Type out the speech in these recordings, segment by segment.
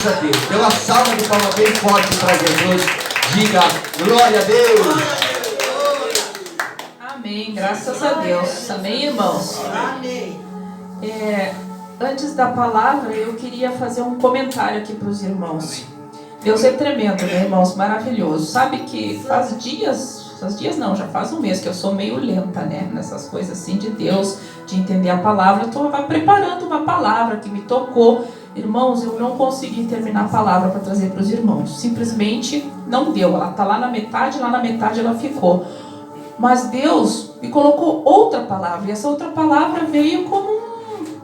a Deus. Dê uma salva de palmas bem forte para Jesus. Diga glória a Deus. Amém. Graças a Deus. Amém, irmãos? Amém. Antes da palavra, eu queria fazer um comentário aqui para os irmãos. Deus é tremendo, né, irmãos? Maravilhoso. Sabe que já faz um mês que eu sou meio lenta, né? Nessas coisas assim de Deus, de entender a palavra. Eu estou preparando uma palavra que me tocou. Irmãos, eu não consegui terminar a palavra para trazer para os irmãos. Simplesmente não deu. Ela está lá na metade ela ficou. Mas Deus me colocou outra palavra. E essa outra palavra veio como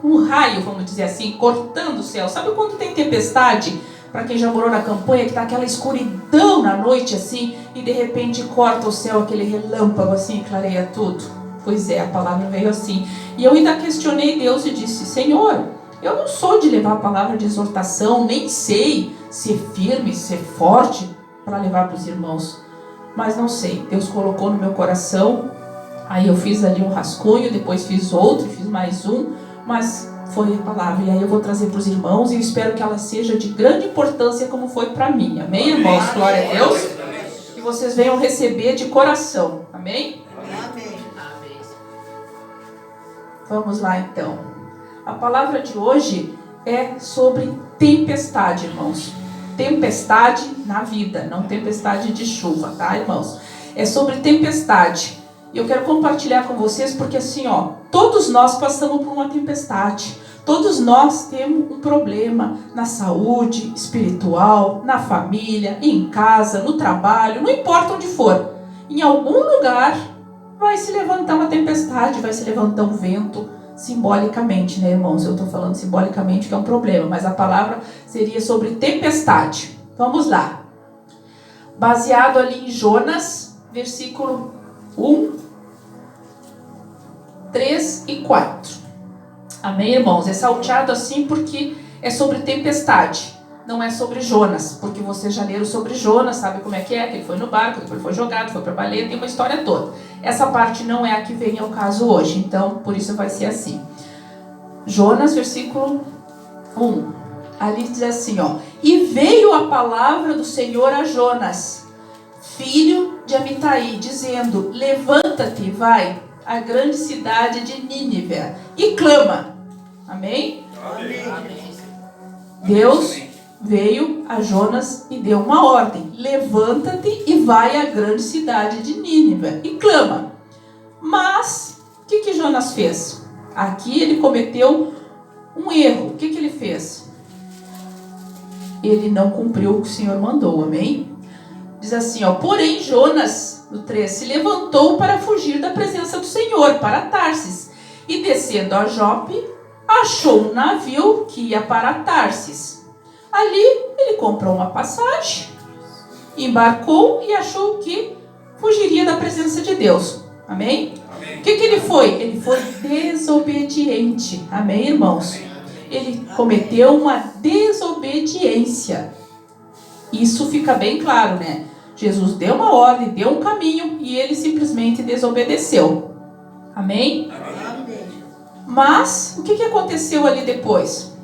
um raio, vamos dizer assim, cortando o céu. Sabe quando tem tempestade? Para quem já morou na campanha, que tá aquela escuridão na noite assim, e de repente corta o céu, aquele relâmpago assim, clareia tudo. Pois é, a palavra veio assim. E eu ainda questionei Deus e disse: Senhor, eu não sou de levar a palavra de exortação, nem sei ser firme, ser forte para levar para os irmãos. Mas não sei, Deus colocou no meu coração. Aí eu fiz ali um rascunho, depois fiz outro, fiz mais um, mas foi a palavra. E aí eu vou trazer para os irmãos e eu espero que ela seja de grande importância como foi para mim. Amém, irmãos? Glória a Deus. Que vocês venham receber de coração. Amém? Amém. Vamos lá então. A palavra de hoje é sobre tempestade, irmãos. Tempestade na vida, não tempestade de chuva, tá, irmãos? É sobre tempestade. E eu quero compartilhar com vocês porque assim, todos nós passamos por uma tempestade. Todos nós temos um problema na saúde espiritual, na família, em casa, no trabalho, não importa onde for. Em algum lugar vai se levantar uma tempestade, vai se levantar um vento, simbolicamente, né, irmãos? Eu estou falando simbolicamente que é um problema, mas a palavra seria sobre tempestade. Vamos lá. Baseado ali em Jonas, versículo 1, 3 e 4. Amém, irmãos? É salteado assim porque é sobre tempestade. Não é sobre Jonas, porque vocês já leram sobre Jonas, sabe como é? Que ele foi no barco, depois foi jogado, foi para a baleia, tem uma história toda. Essa parte não é a que vem ao caso hoje, então por isso vai ser assim. Jonas, versículo 1. Ali diz assim, E veio a palavra do Senhor a Jonas, filho de Amitai, dizendo: levanta-te, vai à grande cidade de Nínive e clama. Amém? Amém. Deus veio a Jonas e deu uma ordem: levanta-te e vai à grande cidade de Nínive e clama. Mas o que Jonas fez? Aqui ele cometeu um erro. O que ele fez? Ele não cumpriu o que o Senhor mandou, amém? Diz assim, porém Jonas, no 3, se levantou para fugir da presença do Senhor, para Tarsis, e descendo a Jope, achou um navio que ia para Tarsis. Ali ele comprou uma passagem, embarcou e achou que fugiria da presença de Deus. Amém? O que ele foi? Ele foi desobediente. Amém, irmãos? Ele cometeu uma desobediência. Isso fica bem claro, né? Jesus deu uma ordem, deu um caminho e ele simplesmente desobedeceu. Amém? Amém. Mas o que aconteceu ali depois?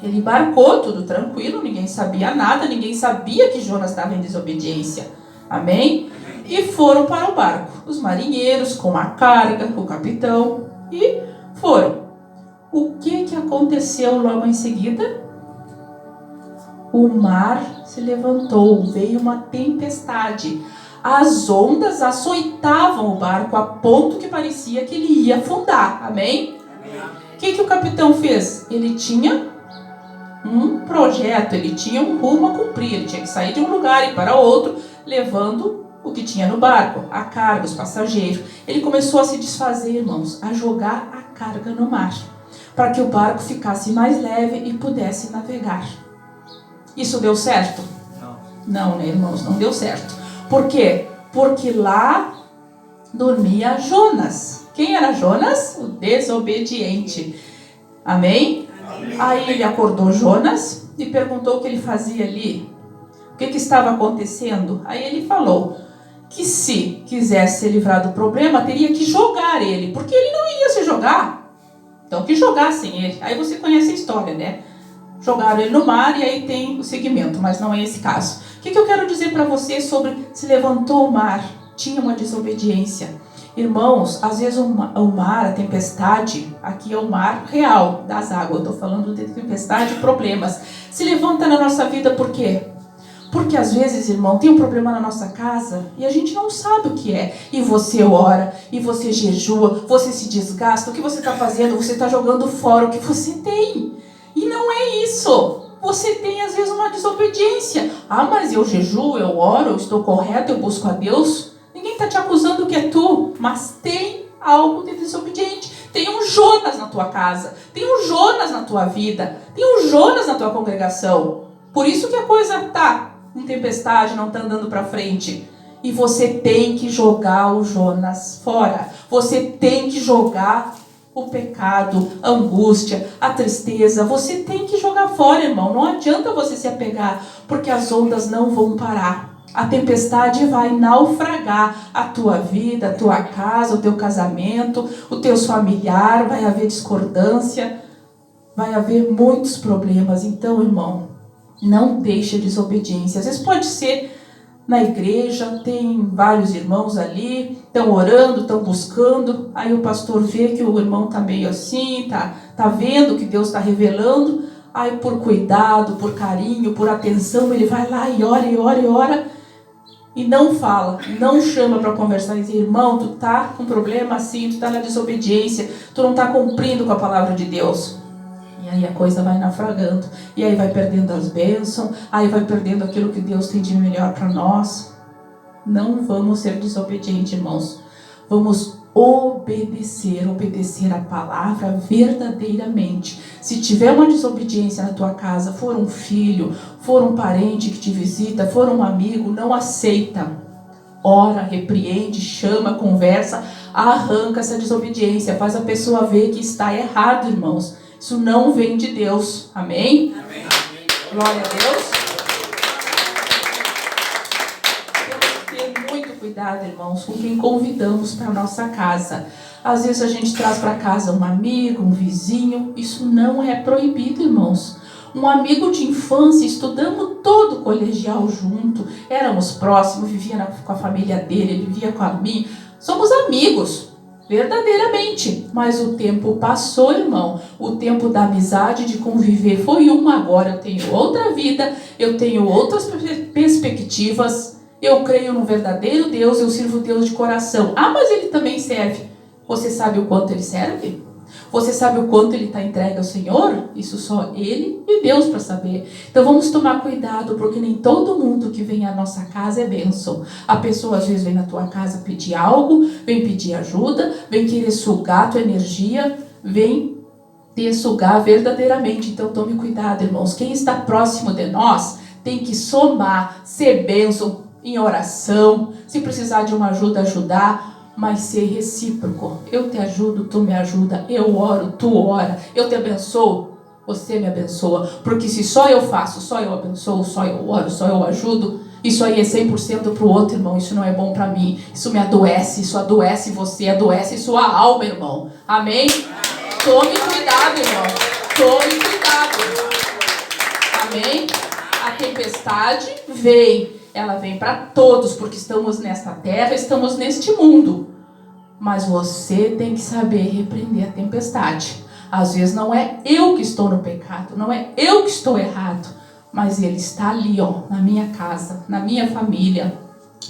Ele embarcou, tudo tranquilo, ninguém sabia nada, ninguém sabia que Jonas estava em desobediência. Amém? E foram para o barco, os marinheiros com a carga, o capitão, e foram. O que aconteceu logo em seguida? O mar se levantou, veio uma tempestade. As ondas açoitavam o barco a ponto que parecia que ele ia afundar. Amém? O que o capitão fez? Ele tinha um projeto, ele tinha um rumo a cumprir. Ele tinha que sair de um lugar e ir para outro, levando o que tinha no barco, a carga, os passageiros. Ele começou a se desfazer, irmãos, a jogar a carga no mar, para que o barco ficasse mais leve e pudesse navegar. Isso deu certo? Não, né, irmãos? Não deu certo. Por quê? Porque lá dormia Jonas. Quem era Jonas? O desobediente. Amém? Aí ele acordou Jonas e perguntou o que ele fazia ali. O que estava acontecendo? Aí ele falou que se quisesse se livrar do problema, teria que jogar ele, porque ele não ia se jogar. Então que jogassem ele. Aí você conhece a história, né? Jogaram ele no mar e aí tem o seguimento, mas não é esse caso. O que eu quero dizer para você sobre se levantou o mar, tinha uma desobediência. Irmãos, às vezes o mar, a tempestade, aqui é o mar real das águas, eu estou falando de tempestade e problemas. Se levanta na nossa vida por quê? Porque às vezes, irmão, tem um problema na nossa casa e a gente não sabe o que é. E você ora, e você jejua, você se desgasta. O que você está fazendo? Você está jogando fora o que você tem. E não é isso. Você tem às vezes uma desobediência. Ah, mas eu jejuo, eu oro, eu estou correto, eu busco a Deus. Ninguém está te acusando que é tu, mas tem algo de desobediente. Tem um Jonas na tua casa, tem um Jonas na tua vida, tem um Jonas na tua congregação. Por isso que a coisa está em tempestade, não está andando para frente. E você tem que jogar o Jonas fora. Você tem que jogar o pecado, a angústia, a tristeza. Você tem que jogar fora, irmão. Não adianta você se apegar, porque as ondas não vão parar. A tempestade vai naufragar a tua vida, a tua casa, o teu casamento, os teus familiares. Vai haver discordância, vai haver muitos problemas. Então, irmão, não deixe a desobediência. Às vezes pode ser na igreja, tem vários irmãos ali, estão orando, estão buscando. Aí o pastor vê que o irmão está meio assim, tá vendo que Deus está revelando. Aí por cuidado, por carinho, por atenção, ele vai lá e ora, e ora, e ora. E não fala, não chama para conversar e diz: irmão, tu tá com problema assim, tu tá na desobediência, tu não tá cumprindo com a palavra de Deus. E aí a coisa vai naufragando, e aí vai perdendo as bênçãos, aí vai perdendo aquilo que Deus tem de melhor para nós. Não vamos ser desobedientes, irmãos. Vamos obedecer a palavra verdadeiramente. Se tiver uma desobediência na tua casa, for um filho, for um parente que te visita, for um amigo, não aceita. Ora, repreende, chama, conversa, arranca essa desobediência, faz a pessoa ver que está errado, irmãos. Isso não vem de Deus. Amém? Amém. Glória a Deus. Temos que ter muito cuidado, irmãos, com quem convidamos para a nossa casa. Às vezes a gente traz para casa um amigo, um vizinho. Isso não é proibido, irmãos. Um amigo de infância, estudamos todo o colegial junto, éramos próximos, vivia com a família dele, ele vivia com a minha. Somos amigos. Verdadeiramente, mas o tempo passou, irmão. O tempo da amizade, de conviver foi agora eu tenho outra vida, eu tenho outras perspectivas, eu creio no verdadeiro Deus, eu sirvo Deus de coração. Ah, mas ele também serve. Você sabe o quanto ele serve? Você sabe o quanto ele está entregue ao Senhor? Isso só ele e Deus para saber. Então vamos tomar cuidado, porque nem todo mundo que vem à nossa casa é bênção. A pessoa às vezes vem na tua casa pedir algo, vem pedir ajuda, vem querer sugar a tua energia, vem te sugar verdadeiramente. Então tome cuidado, irmãos. Quem está próximo de nós tem que somar, ser bênção em oração. Se precisar de uma ajuda, ajudar. Mas ser recíproco. Eu te ajudo, tu me ajuda. Eu oro, tu ora. Eu te abençoo, você me abençoa. Porque se só eu faço, só eu abençoo, só eu oro, só eu ajudo, isso aí é 100% pro outro, irmão. Isso não é bom para mim. Isso me adoece. Isso adoece você, adoece sua alma, irmão. Amém? Tome cuidado, irmão. Tome cuidado. Amém? A tempestade vem. Ela vem para todos, porque estamos nesta terra, estamos neste mundo. Mas você tem que saber repreender a tempestade. Às vezes não é eu que estou no pecado, não é eu que estou errado, mas ele está ali, ó, na minha casa, na minha família,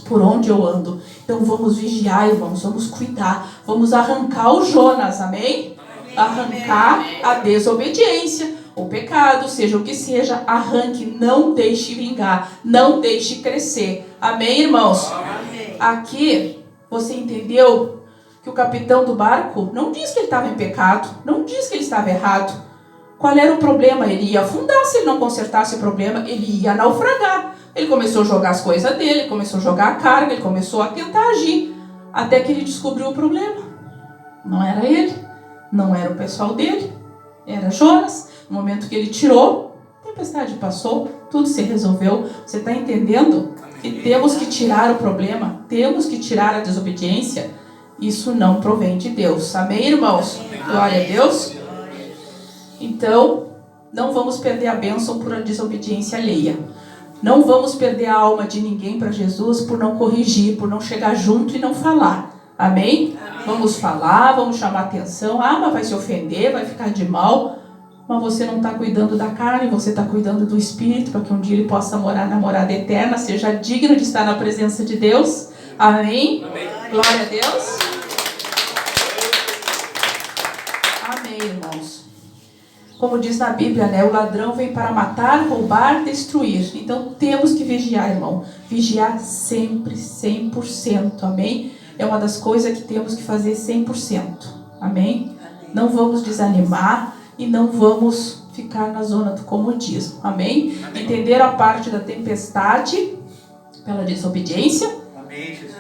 por onde eu ando. Então vamos vigiar, irmãos, vamos cuidar, vamos arrancar o Jonas, amém? Arrancar a desobediência. O pecado, seja o que seja, arranque, não deixe vingar, não deixe crescer. Amém, irmãos? Amém. Aqui, você entendeu que o capitão do barco não diz que ele estava em pecado, não diz que ele estava errado. Qual era o problema? Ele ia afundar se ele não consertasse o problema, ele ia naufragar. Ele começou a jogar as coisas dele, começou a jogar a carga, ele começou a tentar agir, até que ele descobriu o problema. Não era ele, não era o pessoal dele, era Jonas. No momento que ele tirou, a tempestade passou, tudo se resolveu. Você está entendendo que temos que tirar o problema, temos que tirar a desobediência. Isso não provém de Deus. Amém, irmãos? Glória a Deus. Então, Não vamos perder a bênção por desobediência alheia. Não vamos perder a alma de ninguém para Jesus por não corrigir, por não chegar junto e não falar. Amém? Amém? Vamos falar, vamos chamar atenção. Ah, mas vai se ofender, vai ficar de mal. Mas você não está cuidando da carne, você está cuidando do Espírito, para que um dia ele possa morar na morada eterna, seja digno de estar na presença de Deus. Amém? Amém. Glória a Deus. Amém, irmãos. Como diz na Bíblia, né? O ladrão vem para matar, roubar, destruir. Então temos que vigiar, irmão. Vigiar sempre, 100%. Amém? É uma das coisas que temos que fazer 100%. Amém? Não vamos desanimar e não vamos ficar na zona do comodismo. Amém? Entender a parte da tempestade pela desobediência.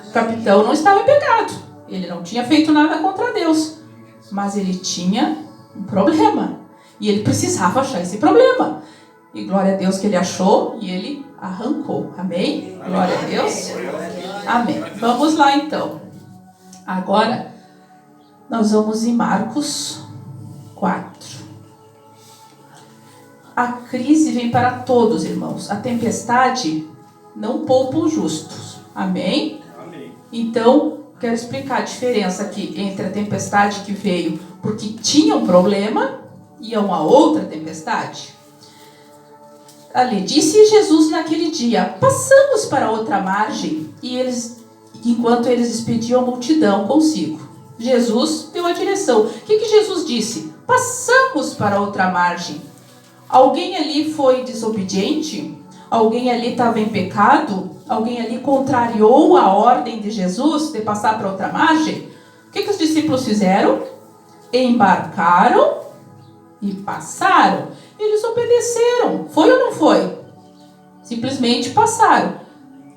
O capitão não estava em pecado. Ele não tinha feito nada contra Deus. Mas ele tinha um problema. E ele precisava achar esse problema. E glória a Deus que ele achou e ele arrancou. Amém? Glória a Deus. Amém. Vamos lá então. Agora nós vamos em Marcos 4. A crise vem para todos, irmãos. A tempestade não poupa os justos. Amém? Amém. Então, quero explicar a diferença aqui entre a tempestade que veio porque tinha um problema e uma outra tempestade. Ali, disse Jesus naquele dia: passamos para outra margem, enquanto eles despediam a multidão consigo. Jesus deu a direção. O que Jesus disse? Passamos para outra margem. Alguém ali foi desobediente? Alguém ali estava em pecado? Alguém ali contrariou a ordem de Jesus de passar para outra margem? O que os discípulos fizeram? Embarcaram e passaram. Eles obedeceram. Foi ou não foi? Simplesmente passaram,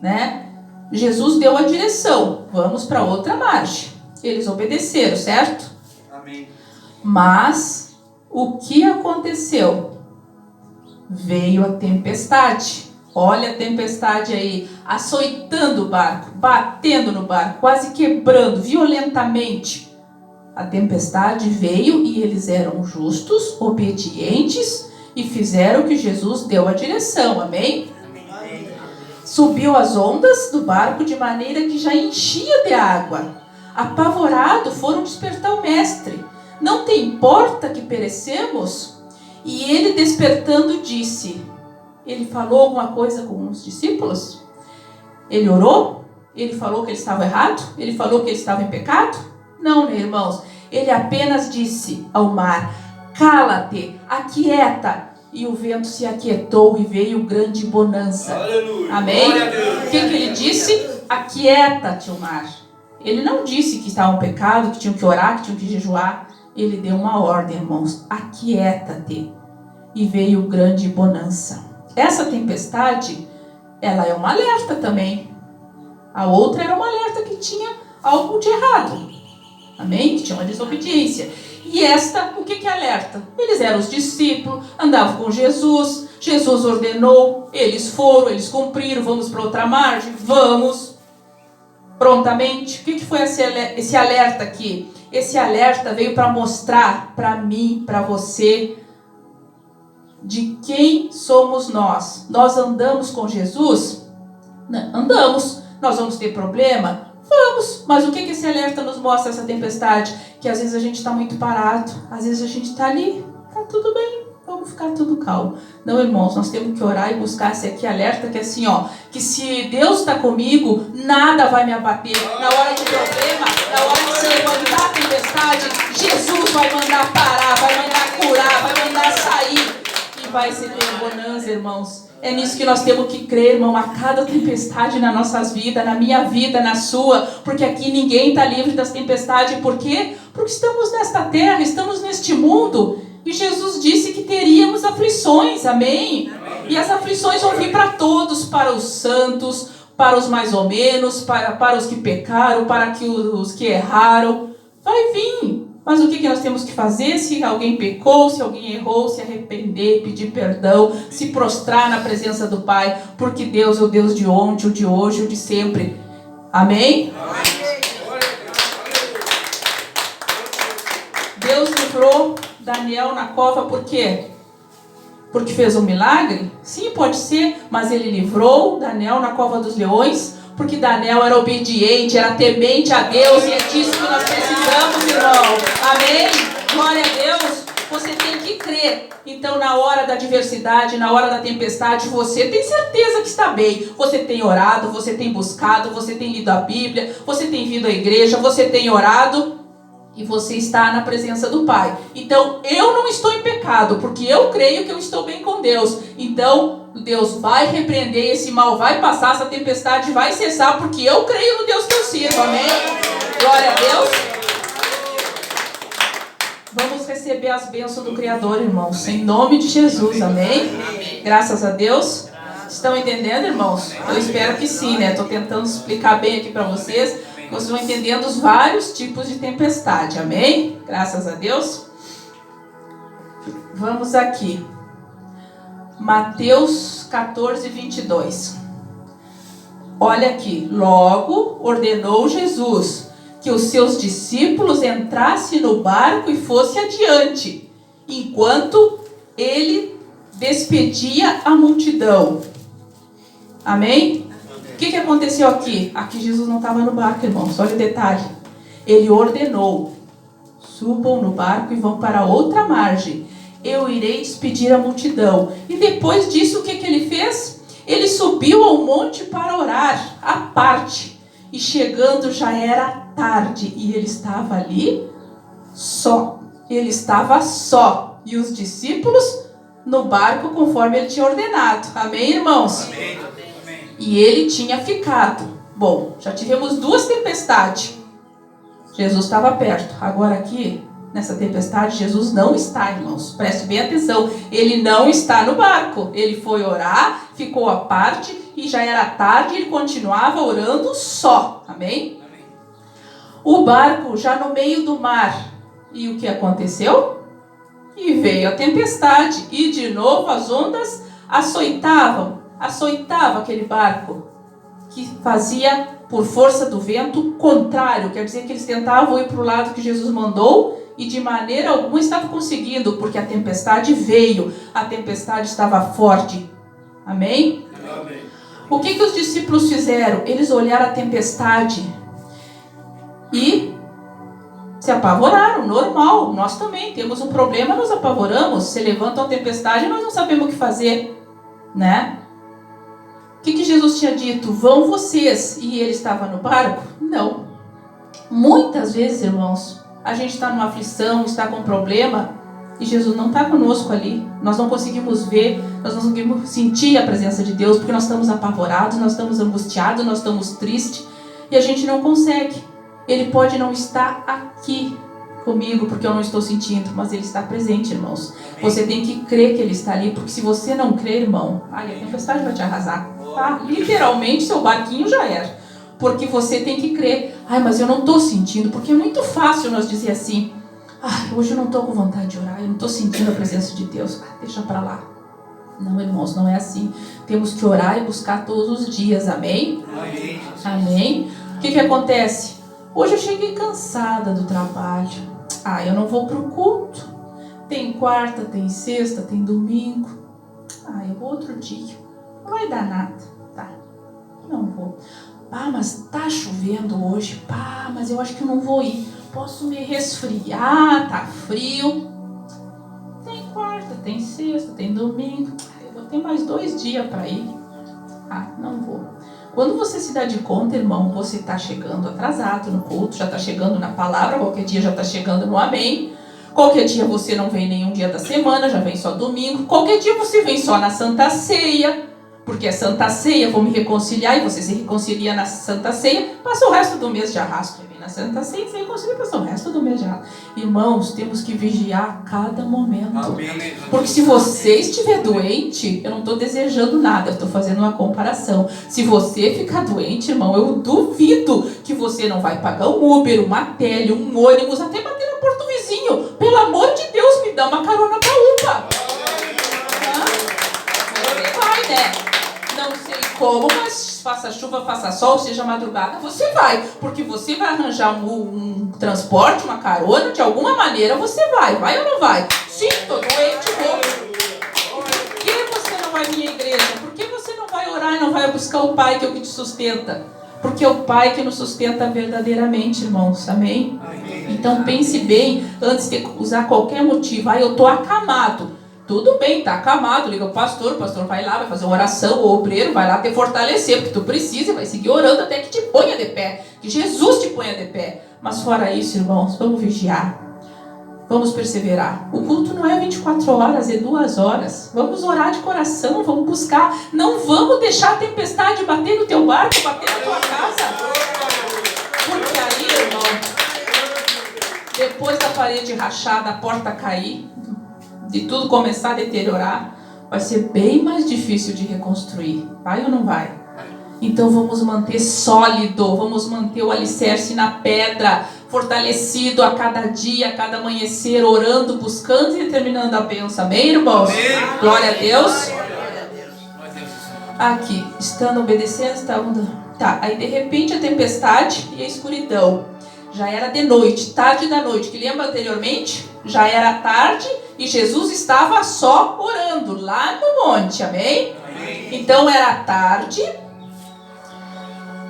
né? Jesus deu a direção. Vamos para outra margem. Eles obedeceram, certo? Amém. Mas o que aconteceu? Veio a tempestade. Olha a tempestade aí, açoitando o barco, batendo no barco, quase quebrando violentamente. A tempestade veio e eles eram justos, obedientes e fizeram o que Jesus deu a direção. Amém? Amém. Subiu as ondas do barco de maneira que já enchia de água. Apavorado, foram despertar o mestre. Não te importa que perecemos? E ele, despertando, disse... Ele falou alguma coisa com os discípulos? Ele orou? Ele falou que ele estava errado? Ele falou que ele estava em pecado? Não, né, irmãos? Ele apenas disse ao mar: cala-te, aquieta. E o vento se aquietou e veio grande bonança. Aleluia. Amém? O que ele disse? Aquieta-te, o mar. Ele não disse que estava em pecado, que tinham que orar, que tinham que jejuar. Ele deu uma ordem, irmãos: aquieta-te. E veio grande bonança. Essa tempestade, ela é uma alerta também. A outra era uma alerta que tinha algo de errado. Amém? Que tinha uma desobediência. E esta, o que alerta? Eles eram os discípulos, andavam com Jesus. Jesus ordenou, eles foram, eles cumpriram. Vamos para outra margem? Vamos. Prontamente. O que foi esse alerta aqui? Esse alerta veio para mostrar para mim, para você, de quem somos nós. Nós andamos com Jesus? Não, andamos. Nós vamos ter problema? Vamos. Mas o que esse alerta nos mostra, essa tempestade? Que às vezes a gente está muito parado. Às vezes a gente está ali. Está tudo bem. Vamos ficar tudo calmo. Não, irmãos, nós temos que orar e buscar esse aqui alerta, que é assim, ó, que se Deus está comigo, nada vai me abater. Na hora do problema, na hora de se levantar a tempestade, Jesus vai mandar parar, vai mandar curar, vai mandar sair. Vai ser ter bonança, irmãos. É nisso que nós temos que crer, irmão. A cada tempestade nas nossas vidas, na minha vida, na sua, porque aqui ninguém está livre das tempestades. Por quê? Porque estamos nesta terra, estamos neste mundo, e Jesus disse que teríamos aflições. Amém? E as aflições vão vir para todos, para os santos, para os mais ou menos, para os que pecaram, para os que erraram. Vai vir. Mas o que nós temos que fazer? Se alguém pecou, se alguém errou, se arrepender, pedir perdão, se prostrar na presença do Pai, porque Deus é o Deus de ontem, o de hoje, o de sempre. Amém? Amém. Deus livrou Daniel na cova, por quê? porque fez um milagre? Sim, pode ser, mas ele livrou Daniel na cova dos leões, porque Daniel era obediente, era temente a Deus, e é disso que nós precisamos, irmão. Amém? Glória a Deus. Você tem que crer. Então, na hora da adversidade, na hora da tempestade, você tem certeza que está bem. Você tem orado, você tem buscado, você tem lido a Bíblia, você tem vindo à igreja, você tem orado e você está na presença do Pai. Então, eu não estou em pecado, porque eu creio que eu estou bem com Deus. Então, Deus vai repreender esse mal, vai passar, essa tempestade vai cessar, porque eu creio no Deus que eu sirvo. Amém? Glória a Deus. Vamos receber as bênçãos do Criador, irmãos, em nome de Jesus, amém? Graças a Deus. Estão entendendo, irmãos? Eu espero que sim, né? Estou tentando explicar bem aqui para vocês. Vocês vão entendendo os vários tipos de tempestade, amém? Graças a Deus. Vamos aqui. Mateus 14, 22. Olha aqui. Logo ordenou Jesus que os seus discípulos entrassem no barco e fossem adiante, enquanto ele despedia a multidão. Amém? O que aconteceu aqui? Aqui Jesus não estava no barco, irmãos. Olha o detalhe. Ele ordenou: subam no barco e vão para outra margem. Eu irei despedir a multidão. E depois disso, o que ele fez? Ele subiu ao monte para orar, à parte. E chegando já era tarde, e ele estava ali só. Ele estava só. E os discípulos no barco conforme ele tinha ordenado. Amém, irmãos? Amém. E ele tinha ficado. Bom, já tivemos 2 tempestades. Jesus estava perto. Agora aqui, nessa tempestade, Jesus não está, irmãos. Preste bem atenção. Ele não está no barco. Ele foi orar, ficou à parte, e já era tarde, e ele continuava orando só. Amém? O barco já no meio do mar. E o que aconteceu? E veio a tempestade. E de novo as ondas açoitavam aquele barco, que fazia, por força do vento, contrário. Quer dizer que eles tentavam ir para o lado que Jesus mandou, e de maneira alguma estavam conseguindo, porque a tempestade veio. A tempestade estava forte. Amém? Amém. O que os discípulos fizeram? Eles olharam a tempestade e se apavoraram, normal. Nós também temos um problema, nos apavoramos. Se levanta uma tempestade, nós não sabemos o que fazer, né? O que Jesus tinha dito? Vão vocês. E ele estava no barco? Não. Muitas vezes, irmãos, a gente está numa aflição, está com um problema, e Jesus não está conosco ali. Nós não conseguimos ver, nós não conseguimos sentir a presença de Deus, porque nós estamos apavorados, nós estamos angustiados, nós estamos tristes, e a gente não consegue. Ele pode não estar aqui comigo, porque eu não estou sentindo, mas ele está presente, irmãos. Você tem que crer que ele está ali, porque se você não crer, irmão, a tempestade vai te arrasar, tá? Literalmente, seu barquinho já era. Porque você tem que crer. Mas eu não estou sentindo, porque é muito fácil nós dizer assim: hoje eu não estou com vontade de orar, eu não estou sentindo a presença de Deus. Deixa para lá. Não, irmãos, não é assim. Temos que orar e buscar todos os dias, amém? Amém. Amém. O que acontece? Hoje eu cheguei cansada do trabalho. Eu não vou pro culto. Tem quarta, tem sexta, tem domingo. Eu vou outro dia. Não vai dar nada. Tá, não vou. Mas tá chovendo hoje. Mas eu acho que eu não vou ir. Posso me resfriar, tá frio. Tem quarta, tem sexta, tem domingo. Eu vou ter mais 2 dias para ir. Não vou. Quando você se dá de conta, irmão, você está chegando atrasado no culto, já está chegando na palavra, qualquer dia já está chegando no amém. Qualquer dia você não vem nenhum dia da semana, já vem só domingo. Qualquer dia você vem só na Santa Ceia, porque é Santa Ceia, vou me reconciliar, e você se reconcilia na Santa Ceia, passa o resto do mês de arrasto. Vem na Santa Ceia, se reconcilia, passa o resto do mês de arrasto. Irmãos, temos que vigiar a cada momento. Amém. Porque se você estiver doente, eu não estou desejando nada, eu estou fazendo uma comparação. Se você ficar doente, irmão, eu duvido que você não vai pagar um Uber, uma tele, um ônibus, até bater no porto vizinho. Pelo amor de Deus, me dá uma carona pra UPA. Você vai, né? Não sei como, mas faça chuva, faça sol, seja madrugada, você vai. Porque você vai arranjar um transporte, uma carona, de alguma maneira você vai. Vai ou não vai? Sim, tô doente, vou. vai vir à igreja? Por que você não vai orar e não vai buscar o Pai que é o que te sustenta? Porque é o Pai que nos sustenta verdadeiramente, irmãos. Amém? Então pense bem antes de usar qualquer motivo. Eu estou acamado. Tudo bem, está acamado. Liga o pastor vai lá, vai fazer uma oração. O obreiro vai lá te fortalecer, porque tu precisa, vai seguir orando até que te ponha de pé. Que Jesus te ponha de pé. Mas fora isso, irmãos, vamos vigiar. Vamos perseverar. O culto não é 24 horas, é 2 horas. Vamos orar de coração, vamos buscar. Não vamos deixar a tempestade bater no teu barco, bater na tua casa. Porque aí, irmão, depois da parede rachar, da porta cair, de tudo começar a deteriorar, vai ser bem mais difícil de reconstruir. Vai ou não vai? Então vamos manter sólido, vamos manter o alicerce na pedra, fortalecido a cada dia, a cada amanhecer, orando, buscando e determinando a bênção. Amém, irmãos? Amém. Glória a Deus. Aqui, estando obedecendo, estavam... Tá, aí de repente a tempestade e a escuridão. Já era de noite, tarde da noite, que lembra anteriormente? Já era tarde e Jesus estava só orando lá no monte, amém? Amém. Então era tarde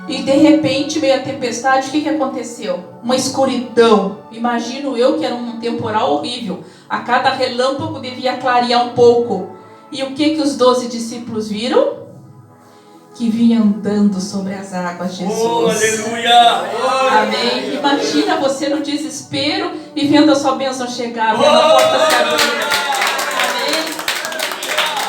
e de repente veio a tempestade. O que aconteceu? Uma escuridão. Imagino eu que era um temporal horrível. A cada relâmpago devia clarear um pouco. E o que os 12 discípulos viram? Que vinha andando sobre as águas, Jesus. Oh, aleluia! Amém. Imagina você no desespero e vendo a sua bênção chegar, vendo a porta se abrir. Amém.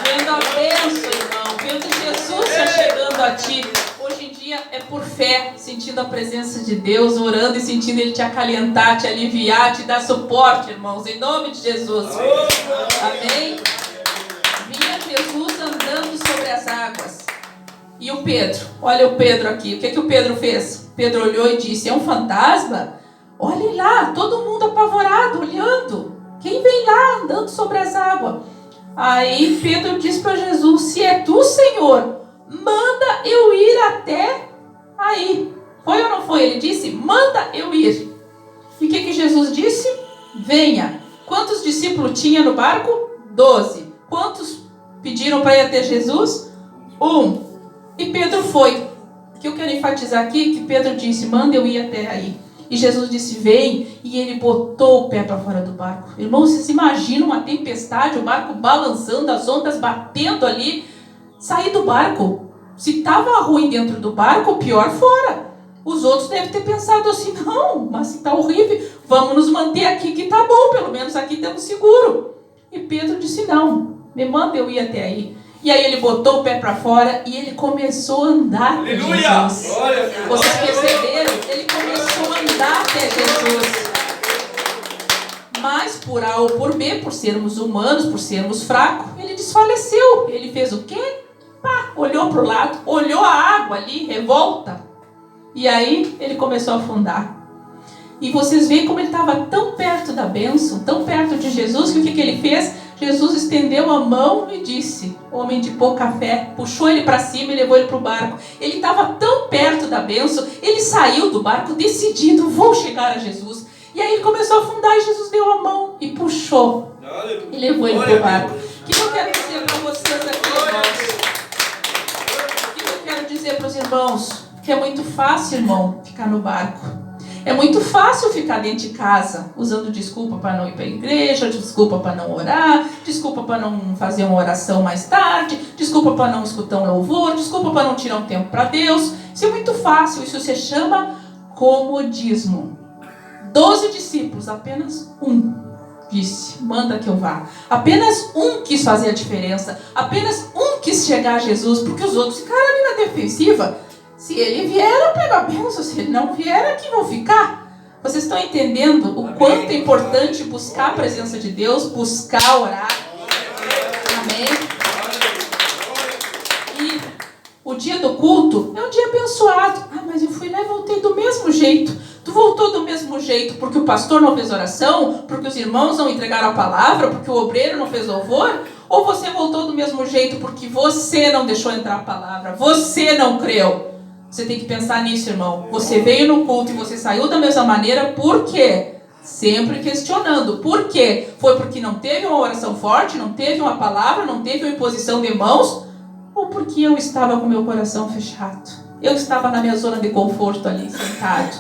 Vendo a bênção, irmão, vendo Jesus já chegando a ti. Hoje em dia é por fé, sentindo a presença de Deus, orando e sentindo Ele te acalentar, te aliviar, te dar suporte, irmãos, em nome de Jesus. Amém. Vinha Jesus andando sobre as águas. E o Pedro, olha o Pedro aqui, o que o Pedro fez? Pedro olhou e disse: é um fantasma? Olhem lá, todo mundo apavorado, olhando. Quem vem lá andando sobre as águas? Aí Pedro disse para Jesus: se é tu, Senhor, manda eu ir até aí. Foi ou não foi? Ele disse: manda eu ir. E o que Jesus disse? Venha. Quantos discípulos tinha no barco? 12. Quantos pediram para ir até Jesus? 1. E Pedro foi. O que eu quero enfatizar aqui, que Pedro disse: manda eu ir até aí. E Jesus disse: vem. E ele botou o pé para fora do barco. Irmãos, vocês imaginam uma tempestade, o barco balançando, as ondas batendo ali. Sair do barco. Se estava ruim dentro do barco, pior fora. Os outros devem ter pensado assim: não, mas se está horrível, vamos nos manter aqui que está bom, pelo menos aqui estamos seguros. E Pedro disse: não, me manda eu ir até aí. E aí ele botou o pé para fora e ele começou a andar até Jesus. Vocês perceberam? Ele começou a andar até Jesus. Mas por A ou por B, por sermos humanos, por sermos fracos, ele desfaleceu. Ele fez o quê? Olhou para o lado, olhou a água ali, revolta. E aí ele começou a afundar. E vocês veem como ele estava tão perto da bênção, tão perto de Jesus, que o que ele fez? Jesus estendeu a mão e disse: homem de pouca fé, puxou ele para cima e levou ele para o barco. Ele estava tão perto da bênção, ele saiu do barco decidido: vou chegar a Jesus. E aí ele começou a afundar e Jesus deu a mão e puxou e levou ele para o barco. O que eu quero dizer para vocês aqui, irmãos? O que eu quero dizer para os irmãos? Que é muito fácil, irmão, ficar no barco. É muito fácil ficar dentro de casa, usando desculpa para não ir para a igreja, desculpa para não orar, desculpa para não fazer uma oração mais tarde, desculpa para não escutar um louvor, desculpa para não tirar um tempo para Deus. Isso é muito fácil, isso se chama comodismo. 12 discípulos, apenas um disse: manda que eu vá. Apenas um quis fazer a diferença, apenas um quis chegar a Jesus, porque os outros ficaram ali na defensiva. Se ele vier, eu pego a bênção. Se ele não vier, aqui vão ficar. Vocês estão entendendo o quanto é importante buscar a presença de Deus, buscar orar? Amém? E o dia do culto é um dia abençoado. Mas eu fui lá e voltei do mesmo jeito. Tu voltou do mesmo jeito porque o pastor não fez oração, porque os irmãos não entregaram a palavra, porque o obreiro não fez louvor? Ou você voltou do mesmo jeito porque você não deixou entrar a palavra, você não creu? Você tem que pensar nisso, irmão. Você veio no culto e você saiu da mesma maneira, por quê? Sempre questionando. Por quê? Foi porque não teve uma oração forte, não teve uma palavra, não teve uma imposição de mãos? Ou porque eu estava com meu coração fechado? Eu estava na minha zona de conforto ali, sentado,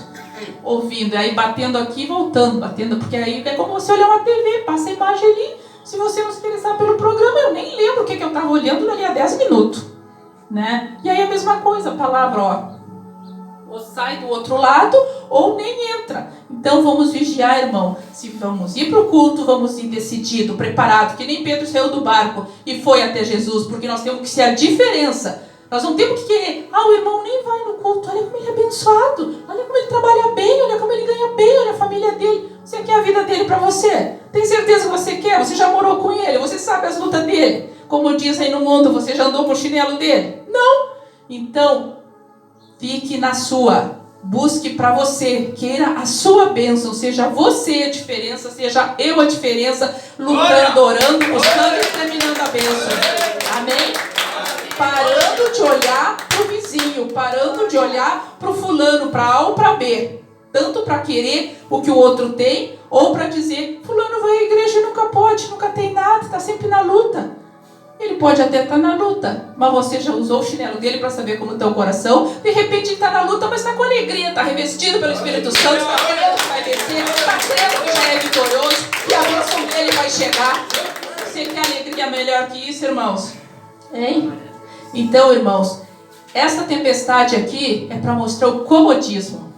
ouvindo, aí batendo aqui, voltando, batendo, porque aí é como você olhar uma TV, passa a imagem ali, se você não se interessar pelo programa, eu nem lembro o que eu estava olhando dali a 10 minutos, né? E aí a mesma coisa, a palavra, ó, ou sai do outro lado, ou nem entra. Então vamos vigiar, irmão. Se vamos ir para o culto, vamos ir decidido, preparado, que nem Pedro saiu do barco e foi até Jesus, porque nós temos que ser a diferença. Nós não temos que querer, o irmão nem vai no culto, olha como ele é abençoado, olha como ele trabalha bem, olha como ele ganha bem, olha a família dele. Você quer a vida dele para você? Tem certeza que você quer? Você já morou com ele, você sabe as lutas dele. Como diz aí no mundo, você já andou com o chinelo dele? Não. Então, fique na sua, busque para você, queira a sua bênção, seja você a diferença, seja eu a diferença, lutando, orando, buscando e terminando a bênção. Amém? Parando de olhar para o vizinho, parando de olhar para o fulano, para A ou para B, tanto para querer o que o outro tem, ou para dizer, fulano vai à igreja e nunca pode, nunca tem nada, está sempre na luta. Ele pode até estar na luta, mas você já usou o chinelo dele para saber como está o coração. De repente ele está na luta, mas está com alegria, está revestido pelo Espírito Santo, está crendo que vai vencer, está crendo que já é vitorioso e a bênção dele vai chegar. Você quer alegria melhor que isso, irmãos? Hein? Então, irmãos, essa tempestade aqui é para mostrar o comodismo.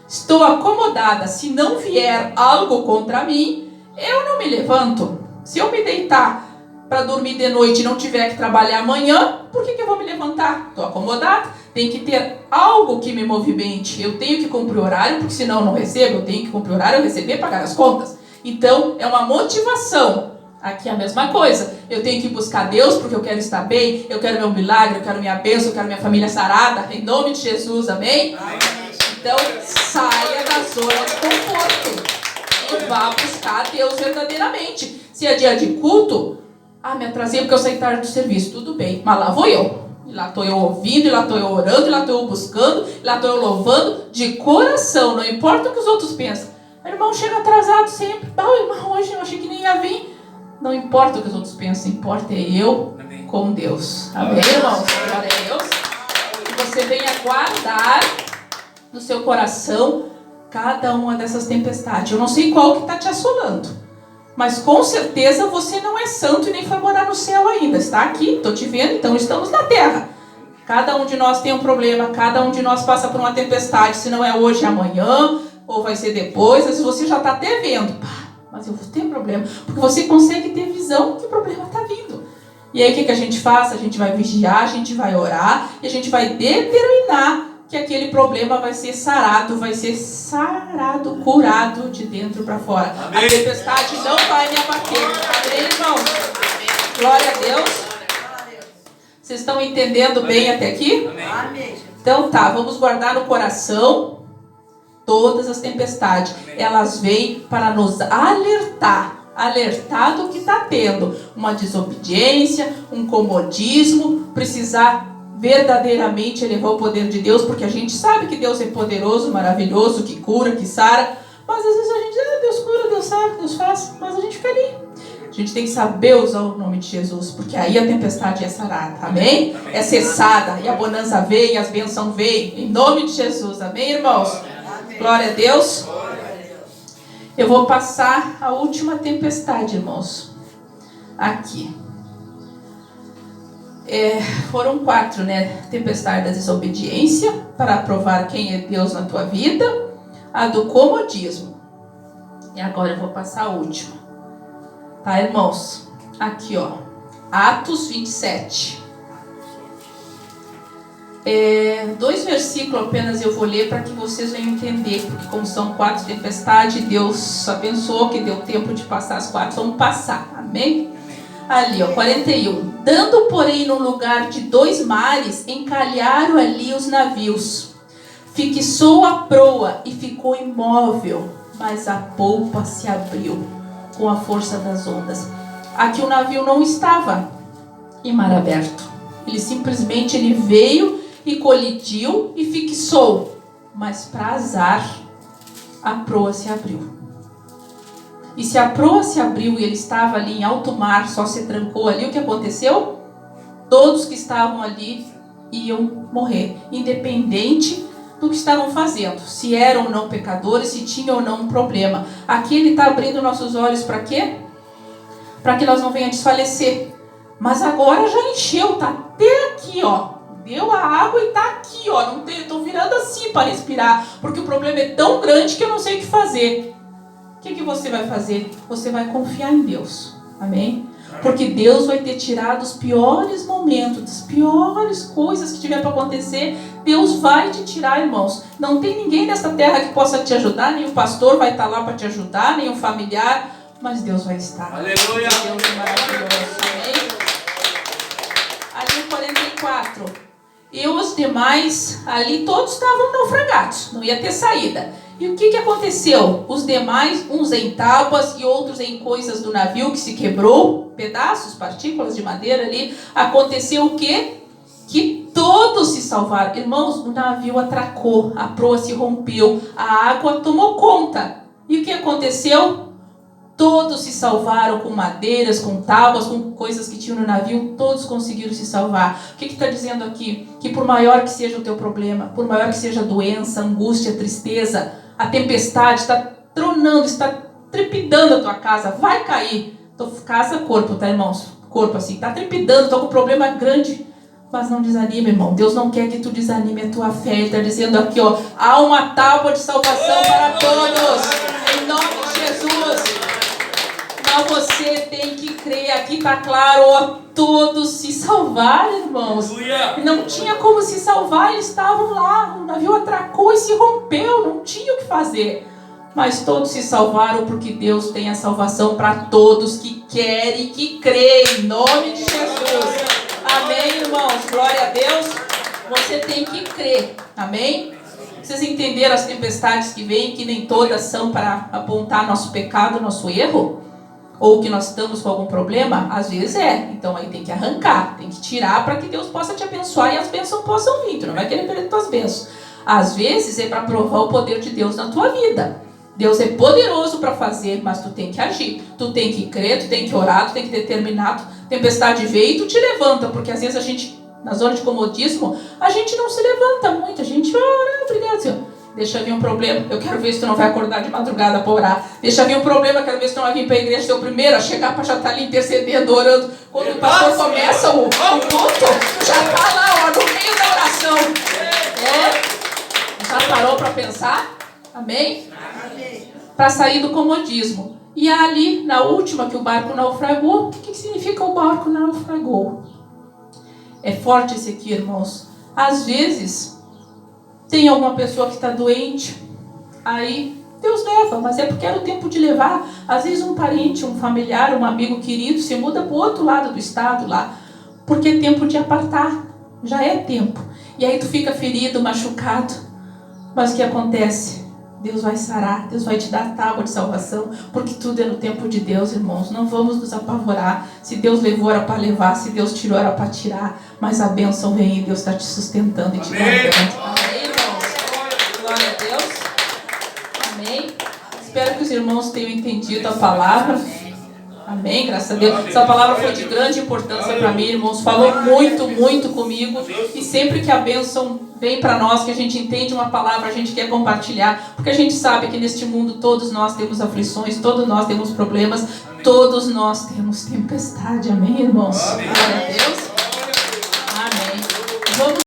Estou acomodada, se não vier algo contra mim, eu não me levanto. Se eu me deitar para dormir de noite e não tiver que trabalhar amanhã, por que eu vou me levantar? Estou acomodada, tem que ter algo que me movimente. Eu tenho que cumprir horário, porque senão eu não recebo. Eu tenho que cumprir horário, receber, pagar as contas. Então, é uma motivação. Aqui é a mesma coisa. Eu tenho que buscar Deus porque eu quero estar bem, eu quero meu milagre, eu quero minha bênção, eu quero minha família sarada. Em nome de Jesus, amém? Então, saia da zona de conforto e vá buscar Deus verdadeiramente. Se é dia de culto, me atrasei porque eu saí tarde do serviço. Tudo bem, mas lá vou eu. E lá estou eu ouvindo, e lá estou eu orando, e lá estou eu buscando, e lá estou eu louvando de coração. Não importa o que os outros pensam. O irmão chega atrasado sempre. Irmão, hoje eu achei que nem ia vir. Não importa o que os outros pensam, importa é eu com Deus. Amém, irmãos? Glória a Deus. Que você venha guardar no seu coração cada uma dessas tempestades. Eu não sei qual que está te assolando, mas com certeza você não é santo e nem foi morar no céu ainda. Está aqui, estou te vendo, então estamos na terra. Cada um de nós tem um problema, cada um de nós passa por uma tempestade. Se não é hoje, é amanhã, ou vai ser depois. Às vezes você já está até vendo. Mas eu vou ter problema, porque você consegue ter visão que o problema está vindo. E aí o que a gente faz? A gente vai vigiar, a gente vai orar, e a gente vai determinar que aquele problema vai ser sarado, curado de dentro para fora. Amém. A tempestade não vai me abater. Amém, irmãos? Glória a Deus. Vocês estão entendendo bem até aqui? Amém. Então tá, vamos guardar no coração todas as tempestades. Elas vêm para nos alertar do que está tendo. Uma desobediência, um comodismo, precisar verdadeiramente elevar o poder de Deus, porque a gente sabe que Deus é poderoso, maravilhoso, que cura, que sara, mas às vezes a gente diz, Deus cura, Deus sara, Deus faz, mas a gente fica ali. A gente tem que saber usar o nome de Jesus, porque aí a tempestade é sarada, amém? É cessada, e a bonança vem, e as bênçãos vêm, em nome de Jesus, amém, irmãos? Amém. Glória a Deus. Eu vou passar a última tempestade, irmãos, aqui. Foram 4, né? Tempestade da desobediência, para provar quem é Deus na tua vida. A do comodismo. E agora eu vou passar a última. Tá, irmãos? Aqui, ó. Atos 27. 2 versículos apenas eu vou ler para que vocês venham entender. Porque como são 4 tempestades, Deus abençoou que deu tempo de passar as 4. Vamos passar, amém? Ali, ó, 41. Dando, porém, no lugar de 2 mares, encalharam ali os navios. Fixou a proa e ficou imóvel, mas a polpa se abriu com a força das ondas. Aqui o navio não estava em mar aberto. Ele simplesmente veio e colidiu e fixou. Mas para azar, a proa se abriu. E se a proa se abriu e ele estava ali em alto mar, só se trancou ali, o que aconteceu? Todos que estavam ali iam morrer, independente do que estavam fazendo, se eram ou não pecadores, se tinham ou não um problema. Aqui ele está abrindo nossos olhos para quê? Para que nós não venhamos desfalecer. Mas agora já encheu, tá até aqui, ó. Deu a água e tá aqui, ó. Não tem, tô virando assim para respirar, porque o problema é tão grande que eu não sei o que fazer. O que você vai fazer? Você vai confiar em Deus. Amém? Porque Deus vai ter tirado os piores momentos, as piores coisas que tiver para acontecer. Deus vai te tirar, irmãos. Não tem ninguém nessa terra que possa te ajudar, nem o pastor vai estar lá para te ajudar, nem o familiar, mas Deus vai estar. Aleluia! Deus é maravilhoso. Amém? Ali no 44. E os demais, ali todos estavam naufragados, não ia ter saída. E o que aconteceu? Os demais, uns em tábuas e outros em coisas do navio que se quebrou, pedaços, partículas de madeira ali. Aconteceu o quê? Que todos se salvaram. Irmãos, o navio atracou, a proa se rompeu, a água tomou conta. E o que aconteceu? Todos se salvaram com madeiras, com tábuas, com coisas que tinham no navio. Todos conseguiram se salvar. O que está dizendo aqui? Que por maior que seja o teu problema, por maior que seja a doença, a angústia, a tristeza, a tempestade está tronando, está trepidando a tua casa, vai cair. Casa, corpo, tá, irmãos? Corpo assim, está trepidando, estou com um problema grande. Mas não desanime, irmão. Deus não quer que tu desanime a tua fé. Ele está dizendo aqui, ó, há uma tábua de salvação para todos. Em nome de Jesus. Mas você tem que crer. Aqui está claro, ó, todos se salvaram, irmãos. Não tinha como se salvar, eles estavam lá. O navio atracou e se rompeu, não tinha o que fazer. Mas todos se salvaram porque Deus tem a salvação para todos que querem e que creem. Em nome de Jesus. Amém, irmãos? Glória a Deus. Você tem que crer. Amém? Vocês entenderam as tempestades que vêm, que nem todas são para apontar nosso pecado, nosso erro? Ou que nós estamos com algum problema? Às vezes é. Então aí tem que arrancar, tem que tirar para que Deus possa te abençoar e as bênçãos possam vir. Tu não vai querer perder tuas bênçãos. Às vezes é para provar o poder de Deus na tua vida. Deus é poderoso para fazer, mas tu tem que agir. Tu tem que crer, tu tem que orar, tu tem que determinar. Tempestade veio e tu te levanta, porque às vezes a gente, na zona de comodismo, a gente não se levanta muito. A gente vai orar, obrigado, Senhor. Deixa vir um problema, eu quero ver se tu não vai acordar de madrugada para orar. Deixa vir um problema, eu quero ver se tu não vai vir para a igreja ser o primeiro a chegar para já estar ali intercedendo, orando. Quando o pastor começa o culto, já está lá, ó, no meio da oração. Já parou para pensar? Amém? Para sair do comodismo. E ali, na última, que o barco naufragou. O que significa o barco naufragou? É forte esse aqui, irmãos. Às vezes, tem alguma pessoa que está doente, aí Deus leva, mas é porque era o tempo de levar. Às vezes um parente, um familiar, um amigo querido se muda para o outro lado do estado lá, porque é tempo de apartar, já é tempo. E aí tu fica ferido, machucado, mas o que acontece? Deus vai sarar, Deus vai te dar a tábua de salvação, porque tudo é no tempo de Deus, irmãos. Não vamos nos apavorar. Se Deus levou, era para levar. Se Deus tirou, era para tirar. Mas a bênção vem e Deus está te sustentando e te guardando. Amém, irmãos? Glória a Deus. Amém. Espero que os irmãos tenham entendido a palavra. Amém, graças a Deus. Essa palavra foi de grande importância para mim, irmãos. Falou muito, muito comigo. E sempre que a bênção vem para nós, que a gente entende uma palavra, a gente quer compartilhar. Porque a gente sabe que neste mundo todos nós temos aflições, todos nós temos problemas, todos nós temos tempestade. Amém, irmãos? Glória a Deus. Amém. Vamos